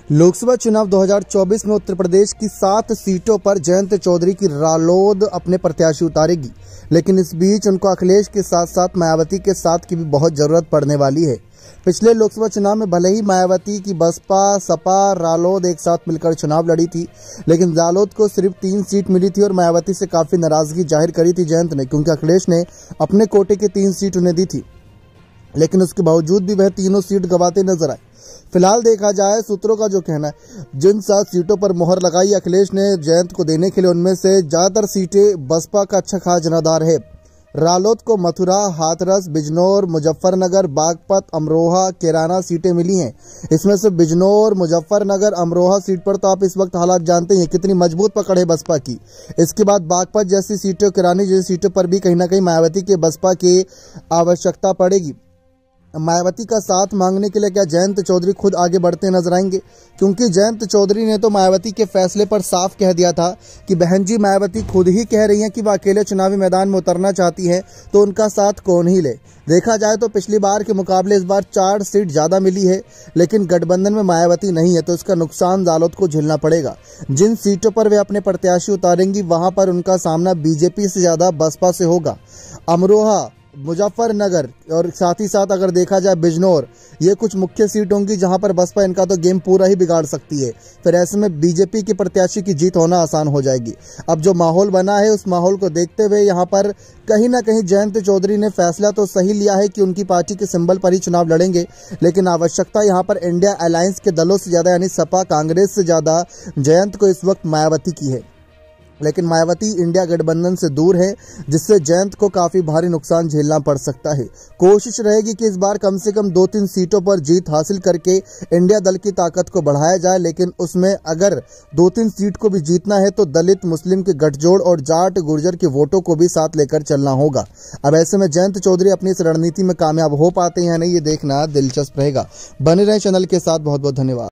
लोकसभा चुनाव 2024 में उत्तर प्रदेश की 7 सीटों पर जयंत चौधरी की रालोद अपने प्रत्याशी उतारेगी, लेकिन इस बीच उनको अखिलेश के साथ साथ मायावती के साथ की भी बहुत जरूरत पड़ने वाली है। पिछले लोकसभा चुनाव में भले ही मायावती की बसपा, सपा, रालोद एक साथ मिलकर चुनाव लड़ी थी, लेकिन रालोद को सिर्फ 3 सीट मिली थी और मायावती से काफी नाराजगी जाहिर करी थी जयंत ने, क्योंकि अखिलेश ने अपने कोटे की 3 सीट उन्हें दी थी, लेकिन उसके बावजूद भी वह तीनों सीट गंवाते नजर आए। फिलहाल देखा जाए, सूत्रों का जो कहना है, जिन 7 सीटों पर मोहर लगाई अखिलेश ने जयंत को देने के लिए, उनमें से ज्यादातर सीटें बसपा का अच्छा खासा जनाधार है। रालोद को मथुरा, हाथरस, बिजनौर, मुजफ्फरनगर, बागपत, अमरोहा, कैराना सीटें मिली हैं। इसमें से बिजनौर, मुजफ्फरनगर, अमरोहा सीट पर तो आप इस वक्त हालात जानते हैं कितनी मजबूत पकड़ है बसपा की। इसके बाद बागपत जैसी सीटें, कैरानी जैसी सीटों पर भी कहीं ना कहीं मायावती के बसपा की आवश्यकता पड़ेगी। मायावती का साथ मांगने के लिए क्या जयंत चौधरी खुद आगे बढ़ते नजर आएंगे? क्योंकि जयंत चौधरी ने तो मायावती के फैसले पर साफ कह दिया था कि बहन जी मायावती खुद ही कह रही हैं कि वह अकेले चुनावी मैदान में उतरना चाहती हैं, तो उनका साथ कौन ही ले। देखा जाए तो पिछली बार के मुकाबले इस बार 4 सीट ज्यादा मिली है, लेकिन गठबंधन में मायावती नहीं है, तो इसका नुकसान रालोद को झेलना पड़ेगा। जिन सीटों पर वे अपने प्रत्याशी उतारेंगी वहां पर उनका सामना बीजेपी से ज्यादा बसपा से होगा। अमरोहा, मुजफ्फरनगर और साथ ही साथ अगर देखा जाए बिजनौर, ये कुछ मुख्य सीट होंगी जहां पर बसपा इनका तो गेम पूरा ही बिगाड़ सकती है। फिर ऐसे में बीजेपी के प्रत्याशी की जीत होना आसान हो जाएगी। अब जो माहौल बना है, उस माहौल को देखते हुए यहां पर कहीं ना कहीं जयंत चौधरी ने फैसला तो सही लिया है कि उनकी पार्टी के सिंबल पर ही चुनाव लड़ेंगे, लेकिन आवश्यकता यहां पर इंडिया अलायंस के दलों से ज्यादा, यानी सपा, कांग्रेस से ज्यादा जयंत को इस वक्त मायावती की है। लेकिन मायावती इंडिया गठबंधन से दूर है, जिससे जयंत को काफी भारी नुकसान झेलना पड़ सकता है। कोशिश रहेगी कि इस बार कम से कम 2-3 सीटों पर जीत हासिल करके इंडिया दल की ताकत को बढ़ाया जाए, लेकिन उसमें अगर 2-3 सीट को भी जीतना है तो दलित मुस्लिम के गठजोड़ और जाट गुर्जर के वोटों को भी साथ लेकर चलना होगा। अब ऐसे में जयंत चौधरी अपनी इस रणनीति में कामयाब हो पाते हैं या नहीं, ये देखना दिलचस्प रहेगा। बने रहें चैनल के साथ। बहुत बहुत धन्यवाद।